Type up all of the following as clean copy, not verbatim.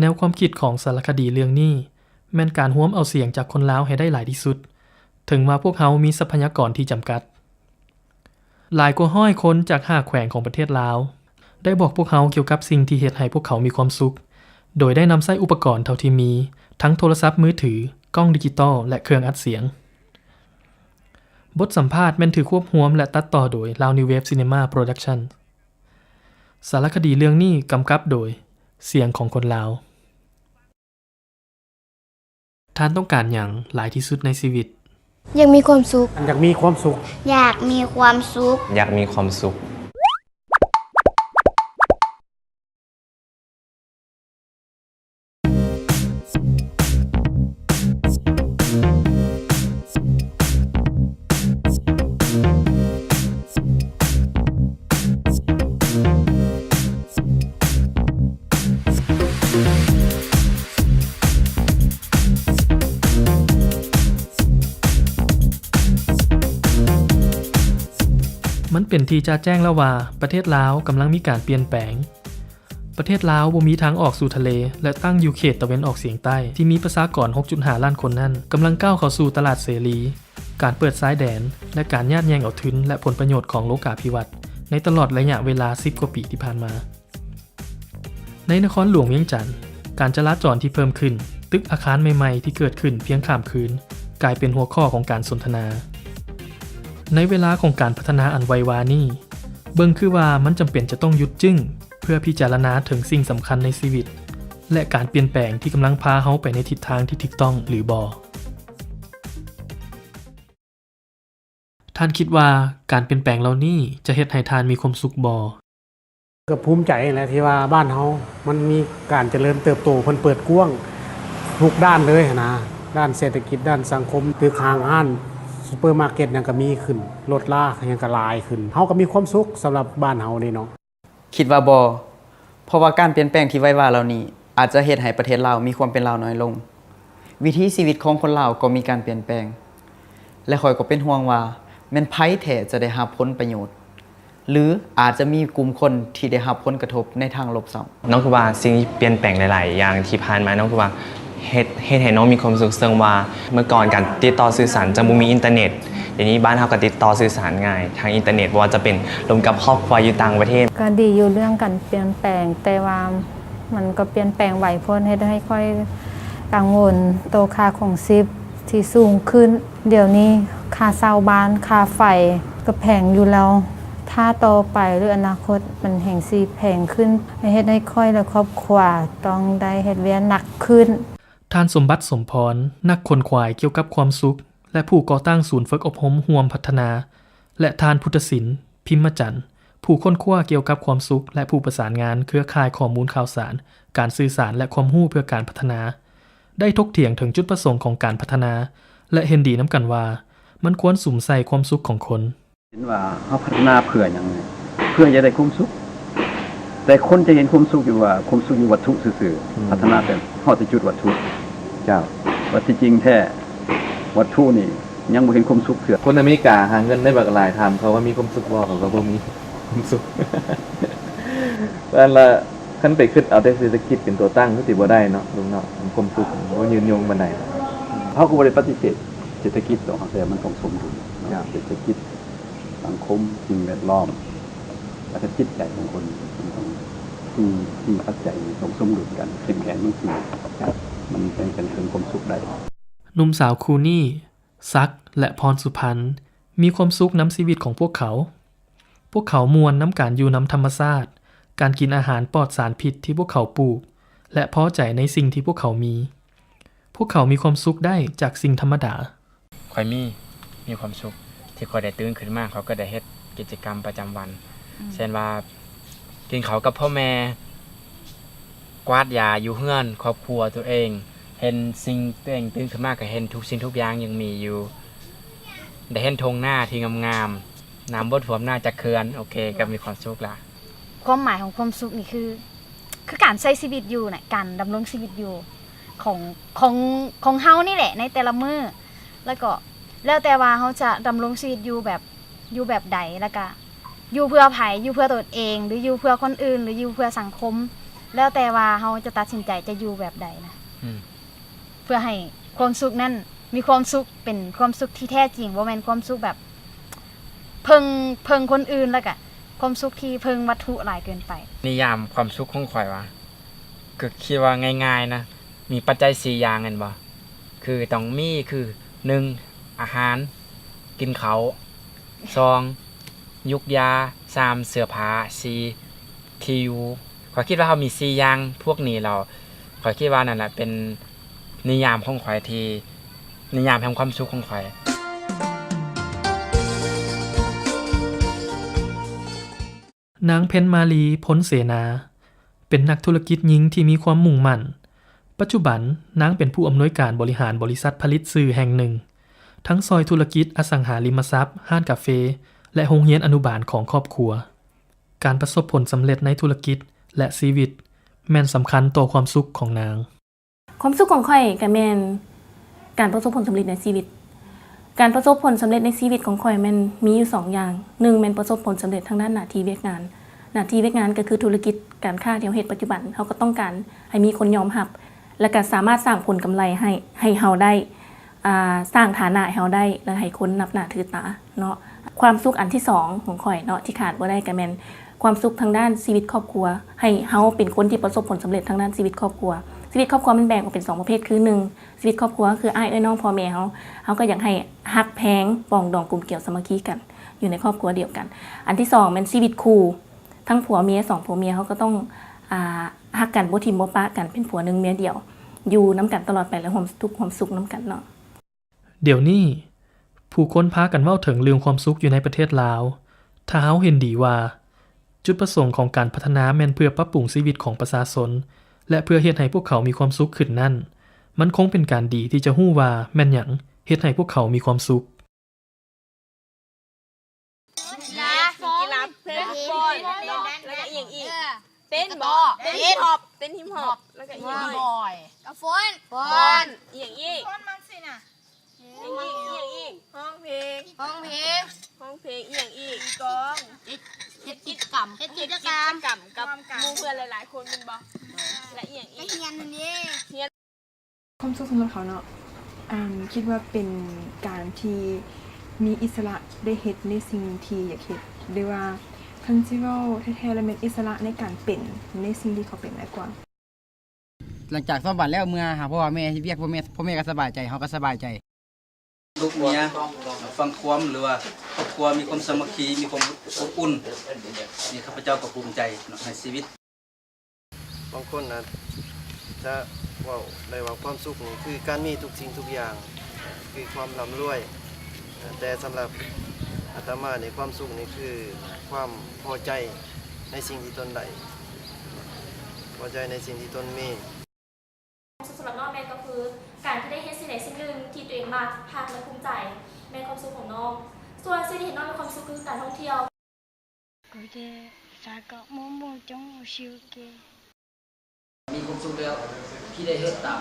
แนวความคิดของสารคดีเรื่องนี้แม่นการร่วมเอาเสียงจากคนลาวให้ได้หลายที่สุดถึงว่าพวกเขามีทรัพยากรที่จำกัดหลายกว่า100คนจาก5แขวงของประเทศลาวได้บอกพวกเขาเกี่ยวกับสิ่งที่เฮ็ดให้พวกเขามีความสุขโดยได้นำใช้อุปกรณ์เท่าที่มีทั้งโทรศัพท์มือถือกล้องดิจิตอลและเครื่องอัดเสียงบทสัมภาษณ์แม่นถูกควบรวมและตัดต่อโดย Lao New Wave Cinema Production สารคดีเรื่องนี้กำกับโดยเสียงของคนลาวท่านต้องการหยังหลายที่สุดในชีวิตอยากมีความสุขอยากมีความสุขอยากมีความสุขอยากมีความสุขมันเป็นที่จะแจ้งแล้วว่าประเทศลาวกำลังมีการเปลี่ยนแปลงประเทศลาวบ่มีทางออกสู่ทะเลและตั้งอยู่เขตตะเวนออกเฉียงใต้ที่มีประชากร 6.5 ล้านคนนั้นกำลังก้าวเข้าสู่ตลาดเสรีการเปิดซ้ายแดนและการญาติแย่งเอาทุนและผลประโยชน์ของโลกาภิวัตน์ในตลอดระยะเวลา10กว่าปีที่ผ่านมาในนครหลวงเวียงจันทน์การจราจรที่เพิ่มขึ้นตึกอาคารใหม่ๆที่เกิดขึ้นเพียงข้ามคืนกลายเป็นหัวข้อของการสนทนาในเวลาของการพัฒนาอันไววานี้เบิ่งคือว่ามันจำเป็นจะต้องหยุดจึ้งเพื่อพิจารณาถึงสิ่งสำคัญในชีวิตและการเปลี่ยนแปลงที่กำลังพาเฮาไปในทิศทางที่ถูกต้องหรือบ่ท่านคิดว่าการเปลี่ยนแปลงเหล่านี้จะเฮ็ดให้ท่านมีความสุขบ่ก็ภูมิใจแหละที่ว่าบ้านเฮามันมีการเจริญเติบโตเพิ่นเปิดกว้างทุกด้านเลยนะด้านเศรษฐกิจด้านสังคมตึกห้างร้านซุปเปอร์มาร์เก็ตนั่นก็มีขึ้นรถลายังก็หลายขึ้นเฮาก็มีความสุขสำหรับบ้านเฮานี่เนาะคิดว่าบ่เพราะว่าการเปลี่ยนแปลงที่ไวว่าเหล่านี้อาจจะเฮ็ดให้ประเทศลาวมีความเป็นลาวน้อยลงวิถีชีวิตของคนลาวก็มีการเปลี่ยนแปลงและข้อยก็เป็นห่วงว่าแม่นไผแท้จะได้รับผลประโยชน์หรืออาจจะมีกลุ่มคนที่ได้รับผลกระทบในทางลบซ้ำน้องคือว่าสิ่งที่เปลี่ยนแปลงหลายๆอย่างที่ผ่านมาน้องคือว่าเฮ็ดให้น้องมีความสุขซึ่งว่าเมื่อก่อนการติดต่อสื่อสารจะบ่มีอินเทอร์เน็ตเดี๋ยวนี้บ้านเฮาก็ติดต่อสื่อสารง่ายทางอินเทอร์เน็ตบ่ว่าจะเป็นรวมกับครอบครัวอยู่ต่างประเทศก็ดีอยู่เรื่องการเปลี่ยนแปลงแต่ว่ามันก็เปลี่ยนแปลงไหวพ้นให้ค่อยกังวลโตค่าของชีพที่สูงขึ้นเดี๋ยวนี้ค่าเช่าบ้านค่าไฟก็แพงอยู่แล้วถ้าโตไปหรืออนาคตมันแห่งสิแพงขึ้นเฮ็ดให้ค่อยและครอบครัวต้องได้เฮ็ดเวียนหนักขึ้นท่านสมบัติสมพรนักค้นคว้าเกี่ยวกับความสุขและผู้ก่อตั้งศูนย์ฝึกอบรมร่วมพัฒนาและท่านพุทธศิลป์พิมพ์จันทร์ผู้ค้นคว้าเกี่ยวกับความสุขและผู้ประสานงานเครือข่ายข้อมูลข่าวสารการสื่อสารและความรู้เพื่อการพัฒนาได้ถกเถียงถึงจุดประสงค์ของการพัฒนาและเห็นดีนำกันว่ามันควรสุมใส่ความสุขของคนเห็นว่าเฮาพัฒนาเพื่อหยังเพื่อจะได้ความสุขแต่คนจะเห็นความสุขอยู่ว่าความสุขอยู่วัตถุซื่อๆพัฒนาแต่ฮอดที่จุดวัตถุเจ้าว่าที่จริงแท้วัตถุนี่ยังบ่เห็นความสุขเถื่อคนอเมริกาหาเงินได้บักหลายถามเขาว่ามีความสุขบ่เขาก็บ่มีความสุขนั่นล่ะคันไปคิดเอาแต่เศรษฐกิจเป็นตัวตั้งก็สิบ่ได้เนาะลุงเนาะความสุขบ่ยืนยงปานใดเฮาก็บ่ได้ปฏิเสธเศรษฐกิจดอกแต่มันต้องสมดุลเศรษฐกิจสังคมสิ่งแวดล้อมและจิตใจของคนต้องที่ปัจจัยต้องสมดุลกันเข้มแข็งจังซี่มันเป็นความสุขได้หนุ่มสาวคูนี่ซักและพรสุพรรณมีความสุขนำชีวิตของพวกเขามวนนำการอยู่นำธรรมชาติการกินอาหารปลอดสารพิษที่พวกเขาปลูกและพอใจในสิ่งที่พวกเขามีความสุขได้จากสิ่งธรรมดาค่อยมีความสุขที่ค่อยได้ตื่นขึ้นมาเขาก็ได้เฮ็ดกิจกรรมประจำวันเช่นว่ากินข้าวกับพ่อแม่กวาดหญ้าอยู่เฮือนครอบครัวตัวเองเห็นสิ่งตัวเองตื่นขึ้นมาก็เห็นทุกสิ่งทุกอย่างยังมีอยู่ได้เห็นธงหน้าที่งามๆน้ำบ่ท่วมหน้าจากเขื่อนโอเคก็มีความสุขละความหมายของความสุขนี่คือการใช้ชีวิตอยู่น่ะการดำรงชีวิตอยู่ของเฮานี่แหละในแต่ละมื้อแล้วก็แล้วแต่ว่าเฮาจะดำรงชีวิตอยู่แบบใดแล้วก็อยู่เพื่อไผอยู่เพื่อตนเองหรืออยู่เพื่อคนอื่นหรืออยู่เพื่อสังคม แล้วแต่ว่าเฮาจะตัดสินใจจะอยู่แบบใดนะ อืม เพื่อให้ความสุขนั้นมีความสุขเป็นความสุขที่แท้จริงบ่แม่นความสุขแบบเพิ่งคนอื่นแล้วก็ความสุขที่เพิ่งวัตถุหลายเกินไป นิยามความสุขของข่อยว่าก็คิดว่าง่ายๆนะมีปัจจัย4อย่างแม่นบ่คือต้องมีคือ1อาหารกินเขาว2ยุกยา3เสื้อผ้า4ที่อยู่ข่อยคิดว่าเฮามี4อย่างพวกนี้แล้วข่อยคิดว่านั่นแหละเป็นนิยามของข่อยที่นิยามแห่งความสุขของข่อย นางเพ็ญมาลีพ้นเสนาเป็นนักธุรกิจหญิงที่มีความมุ่งมั่นปัจจุบันนางเป็นผู้อำนวยการบริหารบริษัทผลิตสื่อแห่งหนึ่งทั้งซอยธุรกิจอสังหาริมทรัพย์ห้านกาเฟและโรงเรียนอนุบาลของครอบครัวการประสบผลสำเร็จในธุรกิจและชีวิตแม่นสำคัญต่อความสุขของนางความสุขของข่อยก็แม่นการประสบผลสำเร็จในชีวิตการประสบผลสำเร็จในชีวิตของข่อยมันมีอยู่2อย่าง1แม่นประสบผลสำเร็จทางด้านหน้าที่เวียกงานหน้าที่เวียกงานก็คือธุรกิจการค้าที่เฮาเฮ็ดปัจจุบันเฮาก็ต้องการให้มีคนยอมรับและก็สามารถสร้างผลกำไรให้เฮาได้สร้างฐานะให้เฮาได้และให้คนนับหน้าถือตาเนาะความสุขอันที่2ของข่อยเนาะที่ขาดบ่ได้ก็แม่นความสุขทางด้านชีวิตครอบครัวให้เฮาเป็นคนที่ประสบผลสำเร็จทางด้านชีวิตครอบครัวชีวิตครอบครัวมันแบ่งออกเป็น2ประเภทคือ1ชีวิตครอบครัวคืออ้ายน้องพ่อแม่เฮาก็อยากให้ฮักแพงปองดองกลุ่มเกี่ยวสามัคคีกันอยู่ในครอบครัวเดียวกันอันที่2มันชีวิตคู่ทั้งผัวเมีย2ผัวเมียเฮาก็ต้องฮักกันบ่ทิมบ่ปะกันเป็นผัวหนึงเมียเดียวอยู่นํกันตลอดไปแล้วความทุกข์ความสุขนํกันเนาะเดี๋ยวนี้ผู้คนพากันเว้าถึงเรื่องความสุขอยู่ในประเทศลาวถ้าเฮาเห็นดีว่าจุดประสงค์ของการพัฒนาแม่นเพื่อปรับปรุงชีวิตของประชาชนและเพื่อเฮ็ดให้พวกเขามีความสุขขึ้นนั่นมันคงเป็นการดีที่จะฮู้ว่าแม่นหยังเฮ็ดให้พวกเขามีความสุขกีฬาเพลย์ฟุตบอลแล้วก็อีกเต้นบอลเต้นฮิปฮอปแล้วก็อีกบอยกับฟอนอีกฟอนมันสิน่ะอีกห้องเพลงอีกกองเฮ็ดกิจกรรมกับหมู่เพื่อนหลายๆคนเป็นบ่และอีกเฮียนนี่ความสุขสำหรับเขาเนาะคิดว่าเป็นการที่มีอิสระได้เฮ็ดในสิ่งที่อยากเฮ็ดหรือว่าคันสิเว้าแท้ๆแล้วเป็นอิสระในการเป็นในสิ่งที่เขาเป็นมากกว่าหลังจากสอบบัตรแล้วเมื่อหาพ่อแม่เรียกพ่อแม่ก็สบายใจเขาก็สบายใจลูกเมียฟังความหรือว่าครอบครัวมีความสามัคคีมีความอบอุ่นนี่ข้าพเจ้าก็ภูมิใจในชีวิตบางคนนะจะว่าได้ว่าความสุขนี่คือการมีทุกสิ่งทุกอย่างคือความร่ำรวยแต่สำหรับอาตมาในความสุขนี่คือความพอใจในสิ่งที่ตนได้พอใจในสิ่งที่ตนมีสำหรับน้องแม่ก็คือการที่ได้เฮ็ดสิ่งใดสิ่งหนึ่งที่ตัวเองมักภาคและภูมิใจแม่ความสุขของน้องส่วนสิ่งที่เห็นน้องมีความสุขคือการท่องเที่ยวมีความสุขแล้วที่ได้เฮ็ดตาม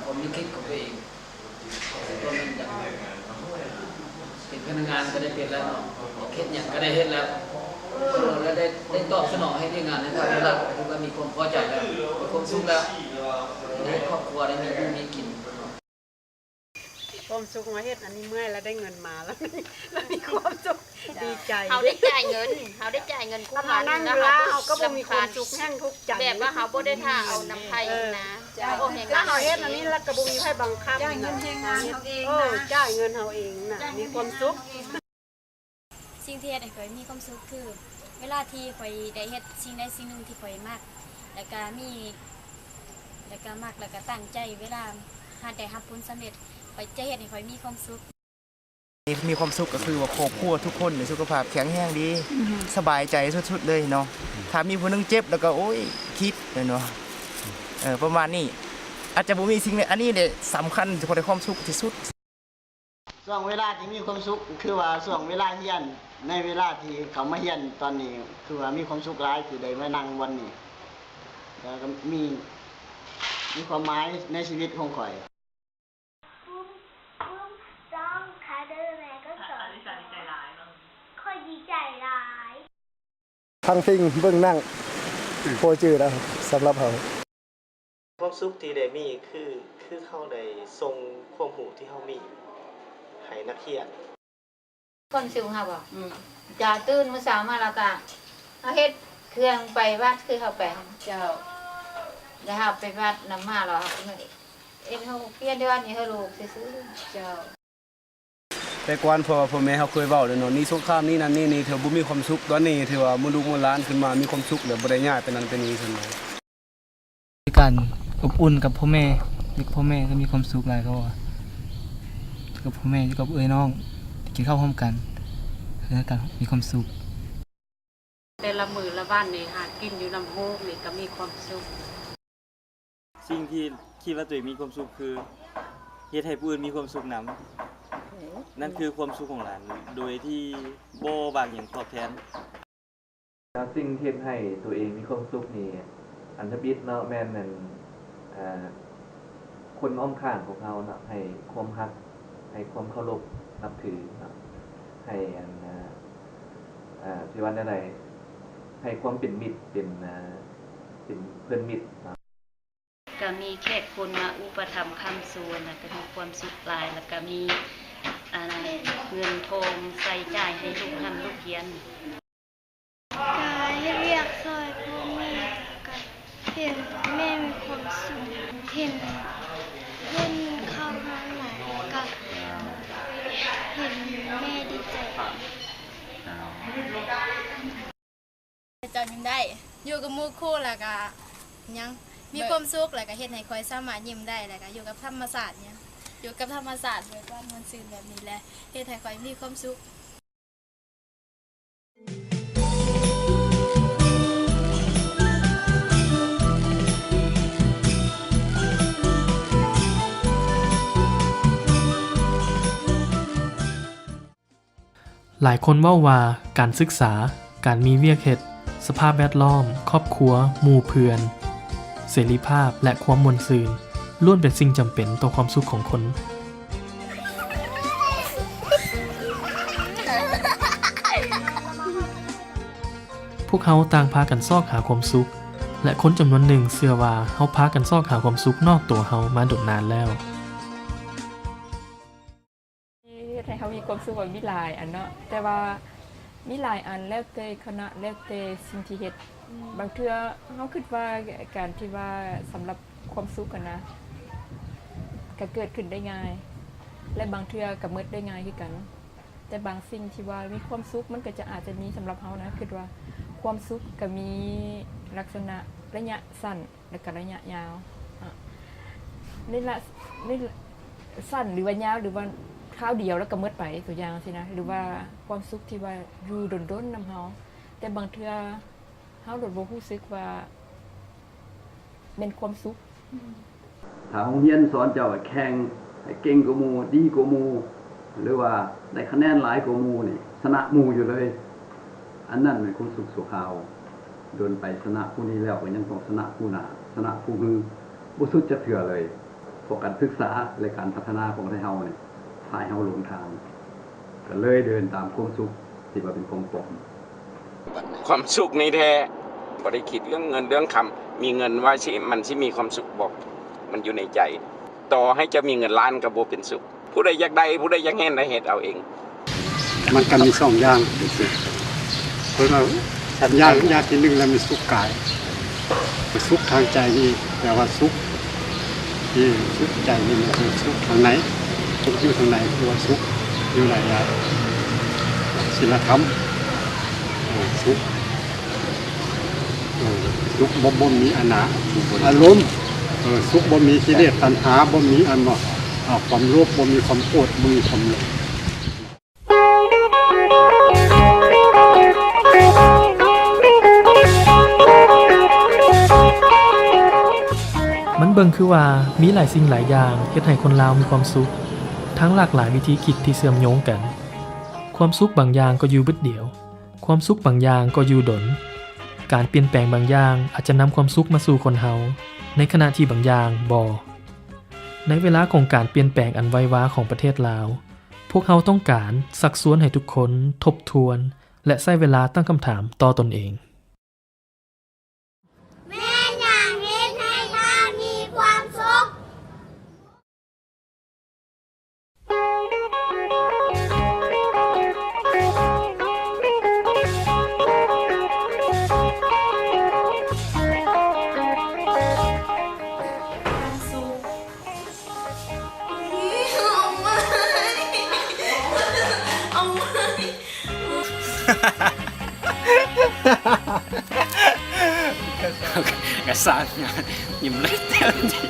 ความนึกคิดของตัวเองตอนนั้นอยากเป็นพนักงานก็ได้เป็นแล้วเฮ็ดหยังก็ได้เฮ็ดแล้วแล้วได้ตอบสนองให้ที่งานนะครับแล้วถือว่ามีความพอใจแล้วมีความสุขแล้วได้ครอบครัวได้มีอยู่มีกินความสุขมาเฮ็ดอันนี้เมื่อยแล้วได้เงินมาแล้วมีความสุขดีใจเขาได้จ่ายเงินคู่มานั่งแล้วเขาก็บ่มีความสุขแห้งทุกข์ใจแบบว่าเขาบ่ได้ท่าเอาน้ำไผนะโอ้เห็นแล้วเขาเฮ็ดอันนี้แล้วก็บ่มีไผบังคับจ่ายเงินงานเฮาเองนะจ่ายเงินเฮาเองน่ะมีความสุขสิ่งที่เฮ็ดให้ข่อยมีความสุขคือเวลาที่ข่อยได้เฮ็ดสิ่งใดสิ่งหนึ่งที่ข่อยมักแล้วก็มักแล้วก็ตั้งใจเวลาหาได้รับผลสำเร็จข่อยจะเฮ็ดให้ข่อยมีความสุขมีความสุขก็คือว่าครอบครัวทุกคนมีสุขภาพแข็งแรงดีสบายใจสุดๆเลยเนาะถ้ามีผู้นึงเจ็บแล้วก็โอ๊ยคิดเนาะประมาณนี้อาจจะบ่มีสิ่งนี้อันนี้เนี่ยสำคัญที่คนได้ความสุขที่สุดช่วงเวลาที่มีความสุขคือว่าช่วงเวลาเรียนในเวลาที่เขามาเรียนตอนนี้คือว่ามีความสุขหลายที่ได้มานั่งวันนี้แล้วก็มีความหมายในชีวิตของข่อยทั้งสิ่งเบื้องนั่ง พอจื้อแล้วสำหรับเฮา ความสุขที่ได้มีคือเฮาได้ส่งความรู้ที่เฮามีให้นักเรียน คนสูงค่ะบ่จะตื่นมื้อเช้ามาแล้วก็เอาเฮ็ดเครื่องไปวัดคือเขาไปเจ้าแล้วเฮาไปวัดนำมาแล้วเฮาก็เอ็นเฮาเปลี่ยนเดือนนี้เฮาลูกซื่อๆเจ้า แต่ก่อนพ่อแม่เฮาเคยเว้าแล้วเนาะนี่สงครามนี่นั่นนี่เธอบ่มีความสุขตอนนี้ถือว่ามื้อลูกมื้อหลานขึ้นมามีความสุขแล้วบ่ได้ย้ายไปนั่นไปนี่ซั่นเนาะ การอบอุ่นกับพ่อแม่พ่อแม่ก็มีความสุขหลายก็ว่ากับพ่อแม่กับน้องกินข้าวพร้อมกันแล้วกันมีความสุข แต่ละมื้อละวันนี่หากินอยู่น้ำโฮกนี่ก็มีความสุข สิ่งที่คิดว่าตัวเองมีความสุขคือเฮ็ดให้ผู้อื่นมีความสุขนำนั่นคือความสุขของหลานโดยที่บ่บางอย่างตอบแทน สิ่งที่เฮ็ดให้ตัวเองมีความสุขนี่อันดับ1เนาะแม่นนั่นคนอ้อมข้างของเราเนาะให้ความรักให้ความเคารพนับถือเนาะให้สิว่าได้ให้ความเป็นมิตรเป็นเพื่อนมิตรเนาะ ก็มีแขกคนมาอุปถัมภ์ค้ำส่วนก็มีความสุขหลายแล้วก็มีเงินทองใส่จ่ายให้ลูกหันลูกเรียน การเรียกซอยพ่อแม่กับเห็นแม่มีความสุขเห็นเข้าห้องไหนกับเห็นแม่ดีใจ จำยิ้มได้อยู่กับหมู่คู่แล้วก็ยังมีความสุขแล้วก็เฮ็ดให้คอยสามารถยิ้มได้แล้วก็อยู่กับธรรมศาสตร์เนี่ยอยู่กับธรรมศาสตร์แบบว่ามันซื่นแบบนี้แหละเฮ็ดให้คอยมีความสุข หลายคนเว้าว่าการศึกษาการมีเวียกเฮ็ดสภาพแวดล้อมครอบครัวหมู่เพื่อนเสรีภาพและความม่วนซื่นล้วนเป็นสิ่งจำเป็นต่อความสุขของคน พวกเขาต่างพากันซอกหาความสุขและคนจำนวนหนึ่งเชื่อว่าเฮาพากันซอกหาความสุขนอกตัวเฮามาโดนนานแล้ว ให้เขามีความสุขแบบมีหลายอันเนาะแต่ว่ามีหลายอันแล้วแต่คณะแล้วแต่สิ่งที่เฮ็ดบางเทื่อเขาคิดว่าการที่ว่าสำหรับความสุขกันนะก็เกิดขึ้นได้ง่ายและบางเทื่อก็หมดได้ง่ายคือกันแต่บางสิ่งที่ว่ามีความสุขมันก็จะอาจจะมีสำหรับเขานะคิดว่าความสุขก็มีลักษณะระยะสั้นและก็ระยะยาวนี่สั้นหรือว่ายาวหรือว่าคราวเดียวแล้วก็หมดไปตัวอย่างสินะหรือว่าความสุขที่ว่าอยู่ดนๆนำเฮาแต่บางเทื่อเฮาโดนบ่รู้สึกว่าเป็นความสุข ถ้าโรงเรียนสอนเจ้าแข่งให้เก่งกว่าหมู่ดีกว่าหมู่หรือว่าได้คะแนนหลายกว่าหมู่นี่ชนะหมู่อยู่เลยอันนั้นเป็นความสุขชั่วคราวโดนไปชนะผู้นี้แล้วก็ยังต้องชนะผู้หน้าชนะผู้มือบ่สุดจะเถื่อเลยพวกการศึกษาและการพัฒนาของเฮานี่พาเฮาหลงทางก็เลยเดินตามความสุขที่ว่าเป็นของปลอม ความสุขนี่แท้บ่ได้คิดเรื่องเงินเรื่องคำมีเงินว่าสิมันสิมีความสุขบอกมันอยู่ในใจต่อให้จะมีเงินล้านก็บ่เป็นสุขผู้ใดอยากได้ผู้ใดอยากเห็นได้เฮ็ดเอาเอง มันก็มี2อย่างเพราะว่าอย่างที่1แล้วมีสุขกายสุขทางใจนี่แปลว่าสุขที่สุขใจนี่มันคือสุขทางไหนสุขอยู่ทางไหนคือว่าสุขอยู่ไหนศีลธรรมสุขบ่มีอนาอารมณ์สุขบ่มีกิเลสตัณหาบ่มีอันว่าความโลภบ่มีความโกรธบ่มีความหลง มันเบิ่งคือว่ามีหลายสิ่งหลายอย่างเฮ็ดให้คนลาวมีความสุขทั้งหลากหลายวิธีคิดที่เชื่อมโยงกันความสุขบางอย่างก็อยู่บึดเดียวความสุขบางอย่างก็อยู่ดนการเปลี่ยนแปลงบางอย่างอาจจะนำความสุขมาสู่คนเฮาในขณะที่บางอย่างบ่ในเวลาของการเปลี่ยนแปลงอันไวว้าของประเทศลาวพวกเฮาต้องการซักซ้วนให้ทุกคนทบทวนและใช้เวลาตั้งคำถามต่อตนเอง กระสานงานยิ้มเลยเต็มที่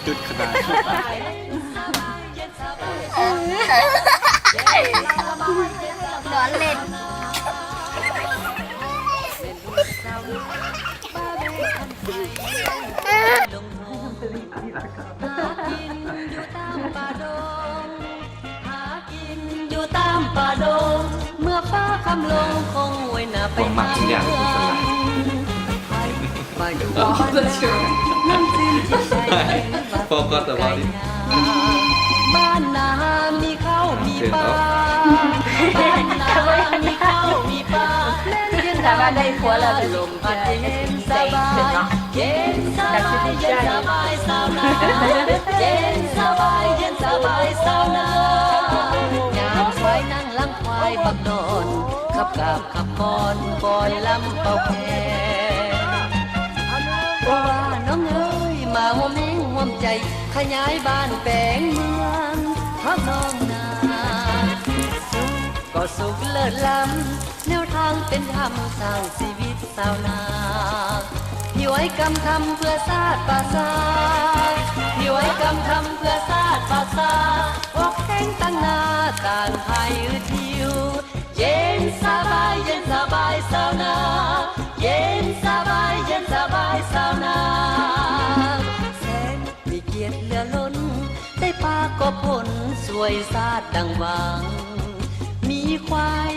ดุดขนาดร้อนเล่นอยู่ตามป่าดงเมื่อฟ้าคำลงคงไว้หน้าไปหาเงินมาอยู่บ้านน้ำจืดที่ใช้ Focus about it บ้านนามีข้าวมีปลาบ้านนามีข้าวมีปลาเล่นเย็น แต่ว่าได้ผัวแล้วจะ ลมพัดเย็นสบายเย็นสบายเย็นสบายสาวนาเย็นสบายเย็นสบายสาวนายามสวยนั่งลังควายบักนอนขับกาบขับคอนบอยลำเป่าแค่ว่าน้องเอ้ยมาห่วมแห้งห่วมใจขยายบ้านแปลงเมืองทับน้องนาสุขก็สุขเลิศล้ำแนวทางเป็นธรรมสร้างชีวิตสาวนาพี่ไว้กำทำเพื่อชาติป่าซาพี่ไว้กำทำเพื่อชาติป่าซาออกแข่งตั้งหน้าต่างไทยทิวเย็นสบายเย็นสบายสาวนาเย็นสบายเย็นสบายสาวนาแสนมีเกียรติเหลือล้นได้ปากก็ผลสวยซาดดังวังมีควาย